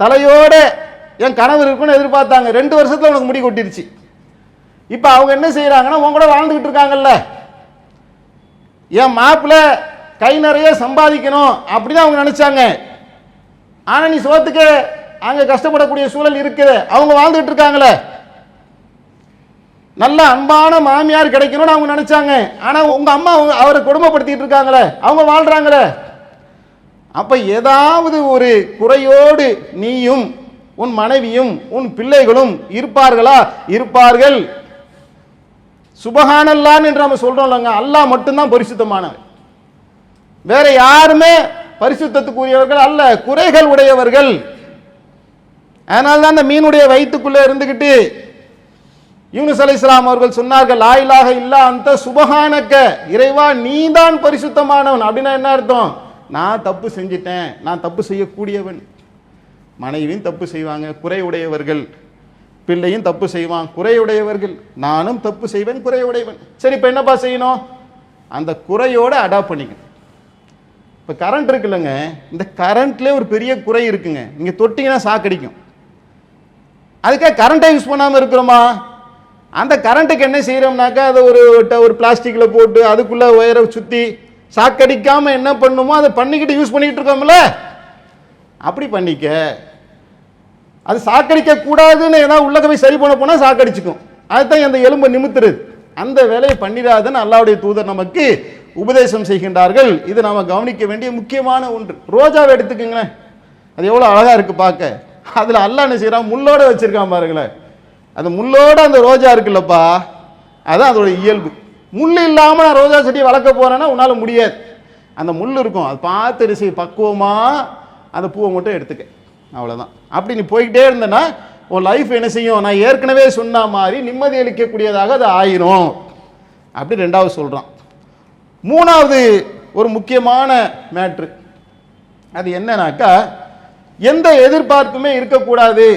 தலையோட என் கணவர் இருக்குன்னு எதிர்பார்த்தாங்க. 2 வருஷத்துல உனக்கு முடி கொட்டிருச்சு. இப்ப அவங்க என்ன செய்யறாங்கன்னா, உன் கூட வாழ்ந்துகிட்டு இருக்காங்கல்ல, என் மாப்பிள்ள கை நிறைய சம்பாதிக்கணும் அப்படின்னு அவங்க நினைச்சாங்க. ஆனா நீ சோத்துக்கு அங்க கஷ்டப்படக்கூடிய சூழல் இருக்குது, அவங்க வாழ்ந்துட்டு இருக்காங்களே. நல்ல அன்பான மாமியார் கிடைக்கணும்னு அவங்க நினைச்சாங்க, ஆனா உங்க அம்மா அவரை கொடுமைப்படுத்திட்டு இருக்காங்களே, அவங்க வாழ்றாங்களே. அப்ப ஏதாவது ஒரு குறையோடு நீயும் உன் மனைவியும் உன் பிள்ளைகளும் இருப்பார்களா? இருப்பார்கள். சுபஹானல்லாஹ் என்று நம்ம சொல்றோம்லங்க, அல்லாஹ் மட்டும்தான் பரிசுத்தமானவர், வேற யாருமே பரிசுத்தத்துக்குரியவர்கள் அல்ல, குறைகள் உடையவர்கள். அதனால்தான் அந்த மீனுடைய வயிற்றுக்குள்ளே இருந்துகிட்டு யூனுஸ் அலைஹிஸ்ஸலாம் அவர்கள் சொன்னார்கள், லா இலாஹ இல்லா அன்த சுபஹானக, இறைவா நீதான் பரிசுத்தமானவன். அப்படின்னா என்ன அர்த்தம்? நான் தப்பு செஞ்சிட்டேன், நான் தப்பு செய்யக்கூடியவன். மனைவியும் தப்பு செய்வாங்க, குறையுடையவர்கள். பிள்ளையும் தப்பு செய்வான், குறையுடையவர்கள். நானும் தப்பு செய்வேன், குறையுடையவன். சரி, இப்போ என்னப்பா செய்யணும்? அந்த குறையோட அடாப்ட் பண்ணிக்கணும். இப்போ கரண்ட் இருக்குல்லங்க, இந்த கரண்ட்லேயே ஒரு பெரிய குறை இருக்குங்க. நீங்கள் தொட்டிங்கன்னா சாக்கடிக்கும். அதுக்காக கரண்ட்டை யூஸ் பண்ணாமல் இருக்கிறோமா? அந்த கரண்ட்டுக்கு என்ன செய்கிறோம்னாக்கா, அதை ஒரு பிளாஸ்டிக்கில் போட்டு அதுக்குள்ளே ஒயரை சுற்றி சாக்கடிக்காமல் என்ன பண்ணுமோ அதை பண்ணிக்கிட்டு யூஸ் பண்ணிக்கிட்டு இருக்கோம்ல. அப்படி பண்ணிக்க. அது சாக்கடிக்க கூடாதுன்னு ஏதாவது உள்ள போய் சரி பண்ண போனால் சாக்கடிச்சுக்கும். அதுதான் அந்த எலும்பை நிமித்துறது. அந்த வேலையை பண்ணிடாதுன்னு அல்லாஹ்வுடைய தூதர் நமக்கு உபதேசம் செய்கின்றார்கள். இது நாம கவனிக்க வேண்டிய முக்கியமான ஒன்று. ரோஜாவை எடுத்துக்கங்களேன், அது எவ்வளோ அழகா இருக்கு பார்க்க. அதில் அல்லாஹ் என்ன செய்யறான்? முள்ளோட வச்சிருக்கான் பாருங்களேன். அந்த முள்ளோட அந்த ரோஜா இருக்குல்லப்பா, அதான் அதோட இயல்பு. முள் இல்லாமல் நான் ரோஜா செடி வளர்க்க போறேன்னா உன்னால முடியாது. அந்த முள் இருக்கும், அது பார்த்து பக்குவமா அந்த பூவை மட்டும் எடுத்துக்க, அவ்வளோதான். அப்படி நீ போய்கிட்டே இருந்தனா உன் லைஃப் என்ன செய்யும்? நான் ஏற்கனவே சொன்ன மாதிரி நிம்மதி அளிக்கக்கூடியதாக அது ஆயிரும். அப்படி ரெண்டாவது சொல்றான். மூணாவது ஒரு முக்கியமான மேட்ரு, அது என்னன்னாக்கா, எந்த எதிர்பார்ப்புமே இருக்கக்கூடாது.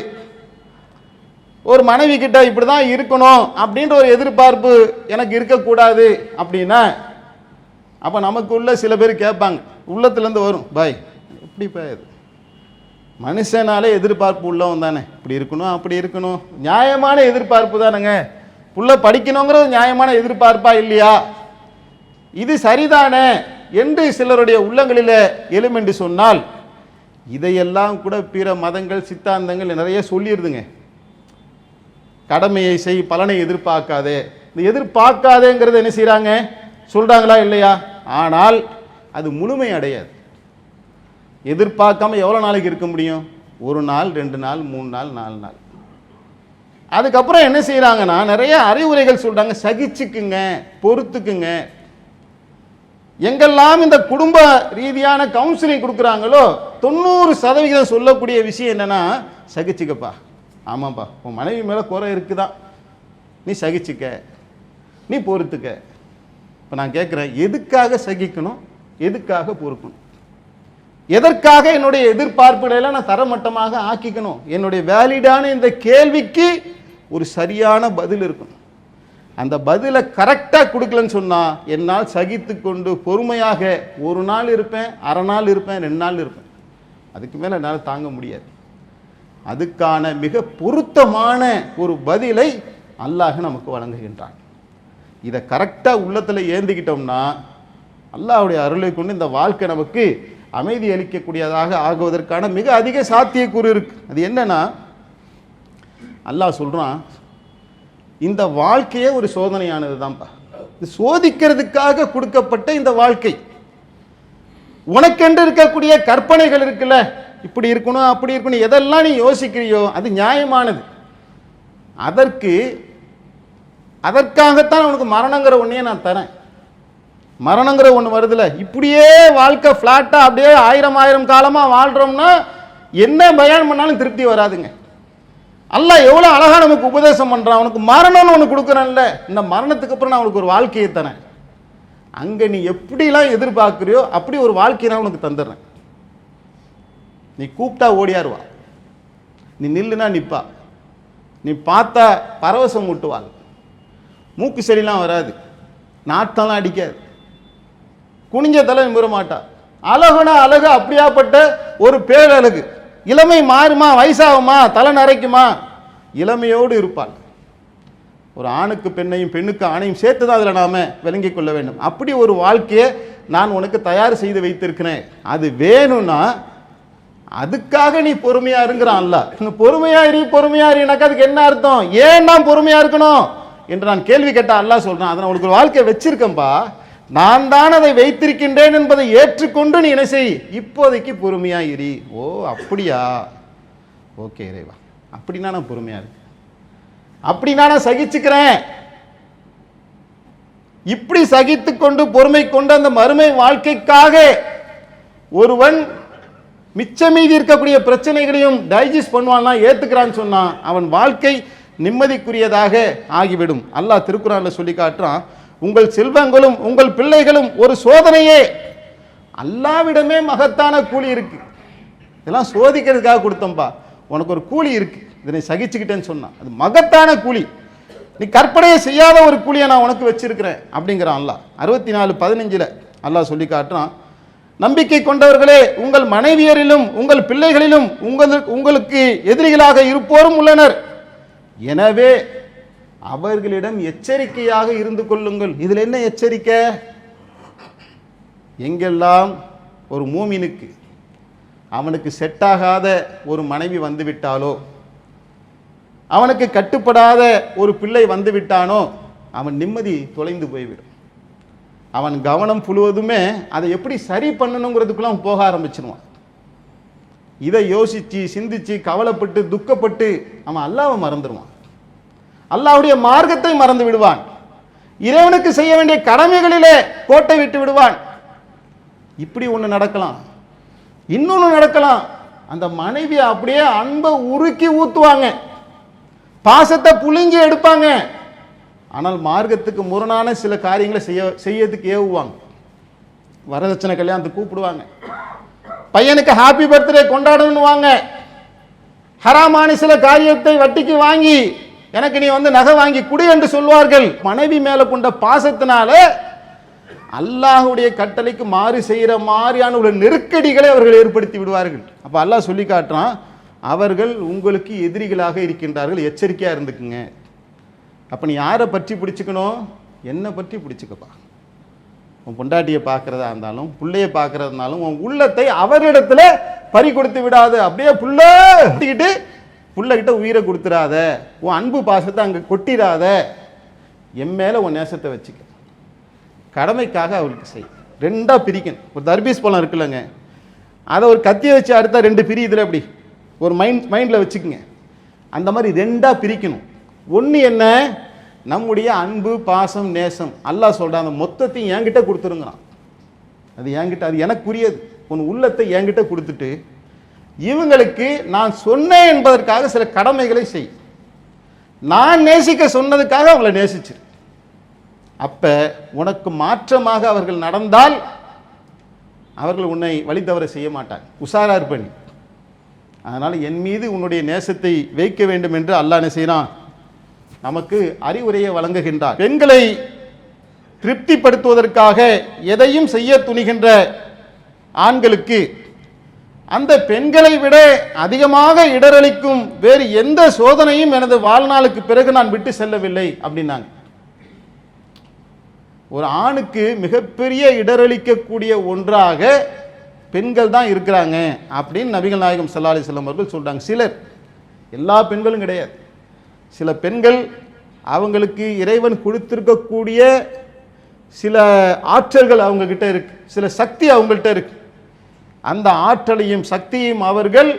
ஒரு மனைவி கிட்ட இப்படிதான் இருக்கணும் அப்படின்ற ஒரு எதிர்பார்ப்பு எனக்கு இருக்கக்கூடாது. அப்படின்னா அப்ப நமக்குள்ள சில பேர் கேட்பாங்க, உள்ளத்துலேருந்து வரும், பாய் எப்படிப்பா இது, மனுஷனாலே எதிர்பார்ப்பு உள்ளவன் தானே, இப்படி இருக்கணும் அப்படி இருக்கணும், நியாயமான எதிர்பார்ப்பு தானேங்க. புள்ள படிக்கணுங்கிறது நியாயமான எதிர்பார்ப்பா இல்லையா? இது சரிதானே என்று சிலருடைய உள்ளங்களில் எழும் என்று சொன்னால், இதையெல்லாம் கூட பிற மதங்கள் சித்தாந்தங்கள் நிறைய சொல்லிடுதுங்க. கடமையை செய், பலனை எதிர்பார்க்காதே. இந்த எதிர்பார்க்காதேங்கிறது என்ன செய்யறாங்க? சொல்றாங்களா இல்லையா? ஆனால் அது முழுமை அடையாது. எதிர்பார்க்காம எவ்வளோ நாளைக்கு இருக்க முடியும்? ஒரு நாள், 2 நாள், 3 நாள், 4 நாள். அதுக்கப்புறம் என்ன செய்யறாங்கன்னா, நிறைய அறிவுரைகள் சொல்றாங்க, சகிச்சுக்குங்க, பொறுத்துக்குங்க. எங்கெல்லாம் இந்த குடும்ப ரீதியான கவுன்சிலிங் கொடுக்குறாங்களோ 90% சொல்லக்கூடிய விஷயம் என்னன்னா, சகிச்சுக்கப்பா. ஆமாப்பா, உன் மனைவி மேலே குறை இருக்குதான், நீ சகிச்சுக்க, நீ பொறுத்துக்க. இப்போ நான் கேட்குறேன், எதுக்காக சகிக்கணும், எதுக்காக பொறுக்கணும், எதற்காக என்னுடைய எதிர்பார்ப்புகளெல்லாம் நான் தரமட்டமாக ஆக்கிக்கணும்? என்னுடைய வேலிடான இந்த கேள்விக்கு ஒரு சரியான பதில் இருக்கணும். அந்த பதிலை கரெக்டாக கொடுக்கலன்னு சொன்னால், என்னால் சகித்து கொண்டு பொறுமையாக ஒரு நாள் இருப்பேன், அரை நாள் இருப்பேன், 2 நாள் இருப்பேன், அதுக்கு மேலே என்னால் தாங்க முடியாது. அதுக்கான மிக பொருத்தமான ஒரு பதிலை அல்லாஹ் நமக்கு வழங்குகின்றான். இதை கரெக்டாக உள்ளத்தில் ஏந்திக்கிட்டோம்னா, அல்லாஹ்வுடைய அருளை கொண்டு இந்த வாழ்க்கை நமக்கு அமைதி அளிக்கக்கூடியதாக ஆகுவதற்கான மிக அதிக சாத்தியக்கூறு இருக்கு. அது என்னன்னா, அல்லாஹ் சொல்றான், இந்த வாழ்க்கையே ஒரு சோதனையானது தான்ப்பா. இது சோதிக்கிறதுக்காக கொடுக்கப்பட்ட இந்த வாழ்க்கை. உனக்கென்று இருக்கக்கூடிய கற்பனைகள் இருக்குல்ல, இப்படி இருக்கணும் அப்படி இருக்கணும், எதெல்லாம் நீ யோசிக்கிறியோ அது நியாயமானது. அதற்காகத்தான் உனக்கு மரணங்கிற ஒன்றையே நான் தரேன். மரணங்கிற ஒன்று வருதுல, இப்படியே வாழ்க்கை ஃப்ளாட்டா அப்படியே 1000 காலமாக வாழ்றோம்னா என்ன பயான் பண்ணாலும் திருப்தி வராதுங்க. அல்லாஹ் எவ்வளோ அழகா நமக்கு உபதேசம் பண்றான். உனக்கு மரணம்னு ஒன்று கொடுக்குறேன்ல, இந்த மரணத்துக்கு அப்புறம் நான் உனக்கு ஒரு வாழ்க்கையை தரேன். அங்கே நீ எப்படிலாம் எதிர்பார்க்குறியோ அப்படி ஒரு வாழ்க்கையை நான் உனக்கு தந்துடுறேன். நீ கூப்பிட்டா ஓடியாருவா, நீ நில்லுனா நிற்பா, நீ பார்த்தா பரவசம் ஊட்டுவாள், மூக்கு செடிலாம் வராது, நாட்டெல்லாம் அடிக்காது, குனிஞ்ச தலை நிமிர மாட்டா. அழகுனா அழகு, அப்படியாப்பட்ட ஒரு பேரழகு. இளமை மாறுமா, வயசாகுமா, தலை நரைக்குமா, இளமையோடு இருப்பாள். ஒரு ஆணுக்கு பெண்ணையும் பெண்ணுக்கு ஆணையும் சேர்த்து தான் அதில் நாம் விளங்கிக் கொள்ள வேண்டும். அப்படி ஒரு வாழ்க்கையை நான் உனக்கு தயார் செய்து வைத்திருக்கிறேன், அது வேணும்னா அதுக்காக நீ பொறுமையா இருங்கிறான் அல்ல. பொறுமையாரினாக்கா அதுக்கு என்ன அர்த்தம்? ஏன் நான் பொறுமையா இருக்கணும் என்று நான் கேள்வி கேட்டா அல்லாஹ் சொல்றான், அதை நான் உனக்கு ஒரு வாழ்க்கையை வச்சிருக்கேன்பா, நான் தான் அதை வைத்திருக்கின்றேன் என்பதை ஏற்றுக்கொண்டு நீ என்ன செய், இப்போதைக்கு பொறுமையா இரு. ஓ அப்படியா, ஓகே இறைவா, அப்படின்னா நான் பொறுமையா இருக்கு, அப்படின்னா நான் சகிச்சுக்கிறேன். இப்படி சகித்து கொண்டு பொறுமை கொண்டு அந்த மறுமை வாழ்க்கைக்காக ஒருவன் மிச்ச மீதி இருக்கக்கூடிய பிரச்சனைகளையும் டைஜஸ்ட் பண்ணுவான்னா, ஏத்துக்கிறான்னு சொன்னா அவன் வாழ்க்கை நிம்மதிக்குரியதாக ஆகிவிடும். அல்லாஹ் திருக்குறான்ல சொல்லி காட்டுறான், உங்கள் செல்வங்களும் உங்கள் பிள்ளைகளும் ஒரு சோதனையே, அல்லாவிடமே மகத்தான கூலி இருக்கு. இதெல்லாம் சோதிக்கிறதுக்காக கொடுத்தோம்பா, உனக்கு ஒரு கூலி இருக்கு, இதனை சகிச்சுக்கிட்டேன்னு சொன்னா அது மகத்தான கூலி, நீ கற்பனையை செய்யாத ஒரு கூலியை நான் உனக்கு வச்சிருக்கிறேன் அப்படிங்கிறான் அல்லாஹ். 64:15 அல்லாஹ் சொல்லி காட்டுறான், நம்பிக்கை கொண்டவர்களே, உங்கள் மனைவியரிலும் உங்கள் பிள்ளைகளிலும் உங்களுக்கு எதிரிகளாக இருப்போரும் உள்ளனர், எனவே அவர்களிடம் எச்சரிக்கையாக இருந்து கொள்ளுங்கள். இதில் என்ன எச்சரிக்கை? எங்கெல்லாம் ஒரு மூமினுக்கு அவனுக்கு செட் ஆகாத ஒரு மனைவி வந்துவிட்டாலோ, அவனுக்கு கட்டுப்படாத ஒரு பிள்ளை வந்துவிட்டானோ, அவன் நிம்மதி தொலைந்து போய்விடும். அவன் கவனம் முழுவதுமே அதை எப்படி சரி பண்ணணுங்கிறதுக்குள்ள அவன் போக ஆரம்பிச்சிருவான். இதை யோசிச்சு சிந்திச்சு கவலைப்பட்டு துக்கப்பட்டு அவன் அல்லாஹ்வை மறந்துடுவான், அல்லாஹ்வுடைய மார்க்கத்தை மறந்து விடுவான், இறைவனுக்கு செய்ய வேண்டிய கடமைகளிலே கோட்டை விட்டு விடுவான். இப்படி ஒன்று நடக்கலாம். இன்னொன்று நடக்கலாம், அந்த மனைவி அப்படியே அன்பை உருக்கி ஊத்துவாங்க, பாசத்தை புழிஞ்சி எடுப்பாங்க, ஆனால் மார்க்கத்துக்கு முரணான சில காரியங்களை செய்யறதுக்கு ஏவுவாங்க. வரதட்சணை கல்யாணத்துக்கு கூப்பிடுவாங்க, பையனுக்கு ஹாப்பி பர்த்டே கொண்டாடணுவாங்க, ஹராமான சில காரியத்தை வட்டிக்கு வாங்கி எனக்கு நீ நகை வாங்கி குடி என்று சொல்வார்கள். மனைவி மேல கொண்ட பாசத்தினால அல்லாஹ்வுடைய கட்டளைக்கு மாறு செய்யற மாதிரியான ஒரு நெருக்கடிகளை அவர்கள் ஏற்படுத்தி விடுவார்கள். அப்ப அல்லாஹ் சொல்லி காட்டுறான், அவர்கள் உங்களுக்கு எதிரிகளாக இருக்கின்றார்கள், எச்சரிக்கையா இருந்துக்குங்க. அப்ப நீ யாரை பற்றி பிடிச்சுக்கணும்? என்னை பற்றி பிடிச்சுக்கப்பா. உன் பொண்டாட்டியை பார்க்கறதா இருந்தாலும் புள்ளைய பார்க்கறதுனாலும் உன் உள்ளத்தை அவரிடத்துல பறி கொடுத்து விடாத. அப்படியே புள்ளகிட்டு புள்ளகிட்ட உயிரை கொடுத்துடாத, உன் அன்பு பாசத்தை அங்கே கொட்டிடாத, என் மேல உன் நேசத்தை வச்சுக்க, கடமைக்காக அவளுக்கு செய். ரெண்டா பிரிக்கணும். ஒரு தர்பீஸ் பழம் இருக்குல்லங்க, அதை ஒரு கத்தியை வச்சு அடுத்தா ரெண்டு பிரியுதுல, அப்படி ஒரு மைண்டில் வச்சுக்கோங்க. அந்த மாதிரி ரெண்டா பிரிக்கணும். ஒன்று என்ன, நம்முடைய அன்பு பாசம் நேசம், அல்லாஹ் சொல்கிறான் அந்த மொத்தத்தையும் என்கிட்ட கொடுத்துருங்கிறான். அது என்கிட்ட, அது எனக்குரியது. உன் உள்ளத்தை என்கிட்ட கொடுத்துட்டு இவங்களுக்கு நான் சொன்னேன் என்பதற்காக சில கடமைகளை செய். நான் நேசிக்க சொன்னதுக்காக அவங்களை நேசிச்சிரு. அப்ப உனக்கு மாற்றமாக அவர்கள் நடந்தால் அவர்கள் உன்னை வழி தவற செய்ய மாட்டாங்க, உஷாரா இருப்ப நீ. அதனால என் மீது உன்னுடைய நேசத்தை வைக்க வேண்டும் என்று அல்லாஹ் என்ன செய்யறான், நமக்கு அறிவுரையை வழங்குகின்றார். பெண்களை திருப்திப்படுத்துவதற்காக எதையும் செய்ய துணிகின்ற ஆண்களுக்கு அந்த பெண்களை விட அதிகமாக இடரளிக்கும் வேறு எந்த சோதனையும் எனது வாழ்நாளுக்கு பிறகு நான் விட்டு செல்லவில்லை அப்படின்னாங்க. ஒரு ஆணுக்கு மிகப்பெரிய இடரளிக்கக்கூடிய ஒன்றாக பெண்கள் தான் இருக்கிறாங்க அப்படின்னு நபிகள் நாயகம் ஸல்லல்லாஹு அலைஹி வஸல்லம் அவர்கள் சொல்றாங்க. சிலர், எல்லா பெண்களும் கிடையாது, சில பெண்கள் அவங்களுக்கு இறைவன் கொடுத்திருக்கக்கூடிய சில ஆற்றல்கள் அவங்க கிட்ட இருக்கு, சில சக்தி அவங்கள்ட்ட இருக்கு. அந்த ஆற்றலையும் சக்தியையும் அவர்கள்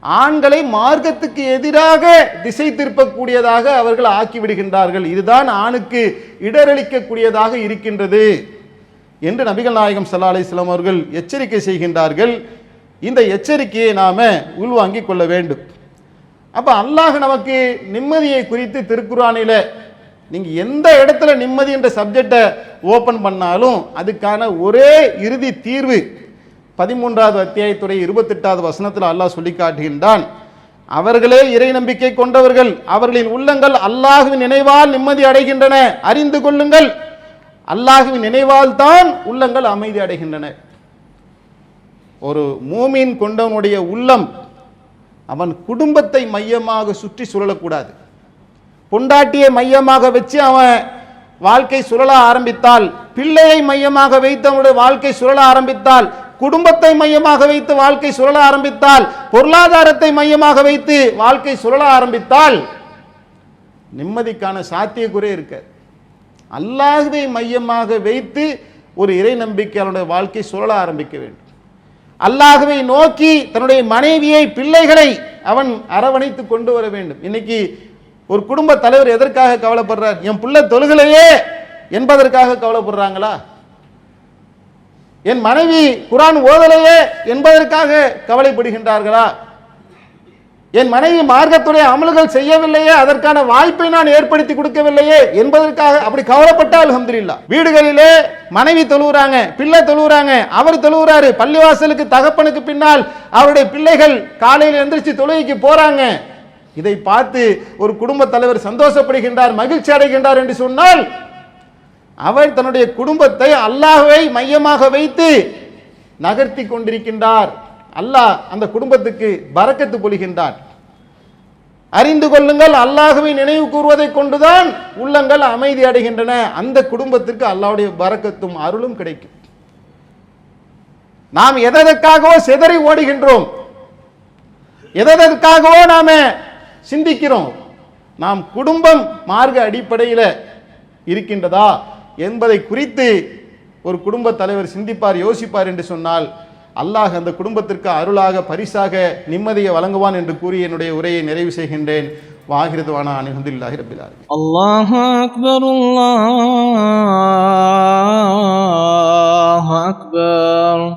ஆண்களை மார்க்கத்துக்கு எதிராக திசை திருப்பக்கூடியதாக அவர்கள் ஆக்கிவிடுகின்றார்கள். இதுதான் ஆணுக்கு இடரளிக்கக்கூடியதாக இருக்கின்றது என்று நபிகள் நாயகம் ஸல்லல்லாஹு அலைஹி வஸல்லம் அவர்கள் எச்சரிக்கை செய்கின்றார்கள். இந்த எச்சரிக்கையை நாம உள்வாங்கிக் கொள்ள வேண்டும். அப்ப அல்லாஹ் நமக்கு நிம்மதியை குறித்து திருக்குர்ஆனில நீங்க எந்த இடத்துல நிம்மதி என்ற சப்ஜெக்டை ஓபன் பண்ணாலும் அதுக்கான ஒரே இறுதி தீர்வு 13வது அத்தியாயத்துடைய 28வது வசனத்தில் அல்லாஹ் சொல்லி காட்டுகின்றான், அவர்களே இறை நம்பிக்கை கொண்டவர்கள், அவர்களின் உள்ளங்கள் அல்லாஹ்வின் நினைவால் நிம்மதி அடைகின்றன, அறிந்து கொள்ளுங்கள், அல்லாஹ்வின் நினைவால் தான் உள்ளங்கள் அமைதி அடைகின்றன. ஒரு மூமின் கொண்டவனுடைய உள்ளம் அவன் குடும்பத்தை மையமாக சுற்றி சுழலக்கூடாது. பொண்டாட்டியை மையமாக வச்சு அவன் வாழ்க்கை சுழல ஆரம்பித்தால், பிள்ளையை மையமாக வைத்து அவனுடைய வாழ்க்கை சுழல ஆரம்பித்தால், குடும்பத்தை மையமாக வைத்து வாழ்க்கை சுழல ஆரம்பித்தால், பொருளாதாரத்தை மையமாக வைத்து வாழ்க்கை சுழல ஆரம்பித்தால் நிம்மதிக்கான சாத்தியக்குறை இருக்க. அல்லாஹ்வை மையமாக வைத்து ஒரு இறை நம்பிக்கையாளருடைய வாழ்க்கை சுழல ஆரம்பிக்க வேண்டும். அல்லாஹ்வை நோக்கி தன்னுடைய மனைவியை, பிள்ளைகளை அவன் அரவணைத்து கொண்டு வர வேண்டும். இன்னைக்கு ஒரு குடும்ப தலைவர் எதற்காக கவலைப்படுறார்? என் பிள்ளை தொழுகலையே என்பதற்காக கவலைப்படுறாங்களா? என் மனைவி குர்ஆன் ஓதலையே என்பதற்காக கவலைப்படுகின்றார்களா? என் மனைவி மார்க்கத்துடைய அமல்கள் செய்யவில்லையே, அதற்கான வாய்ப்பை நான் ஏற்படுத்தி கொடுக்கவில்லையே என்பதற்காக அப்படி கவலைப்பட்டால் அல்ஹம்துலில்லாஹ். வீடுகளிலே மனைவி தொழுகிறாங்க, பிள்ளை தொழுகிறாங்க, அவர் தொழுகிறாரு, பள்ளிவாசலுக்கு தகப்பனுக்கு பின்னால் அவருடைய பிள்ளைகள் காலையில் எந்திரிச்சு தொழுகைக்கு போறாங்க. இதை பார்த்து ஒரு குடும்ப தலைவர் சந்தோஷப்படுகின்றார், மகிழ்ச்சி அடைகின்றார் என்று சொன்னால் அவர் தன்னுடைய குடும்பத்தை அல்லாஹ்வை மையமாக வைத்து நகர்த்தி கொண்டிருக்கின்றார். அல்லாஹ் அந்த குடும்பத்துக்கு பரக்கத்து பொழிகின்றார். அறிந்து கொள்ளுங்கள், அல்லாஹ்வை நினைவு கூறுவதை கொண்டுதான் உள்ளங்கள் அமைதி அடைகின்றன. அந்த குடும்பத்திற்கு அல்லாஹ்வுடைய பரக்கத்தும் அருளும் கிடைக்கும். நாம் எதற்காகவோ சிதறி ஓடுகின்றோம், எதற்காகவோ நாம சிந்திக்கிறோம். நாம் குடும்பம் மார்க்க அடிப்படையில் இருக்கின்றதா என்பதை குறித்து ஒரு குடும்ப தலைவர் சிந்திப்பார், யோசிப்பார் என்று சொன்னால் அல்லாஹ் அந்த குடும்பத்திற்கு அருளாக, பரிசாக நிம்மதியை வழங்குவான் என்று கூறி என்னுடைய உரையை நிறைவு செய்கின்றேன். வாஹிரதுவானா அல்ஹம்துலில்லாஹி ரப்பில் ஆலமீன். அல்லாஹு அக்பர், அல்லாஹு அக்பர்.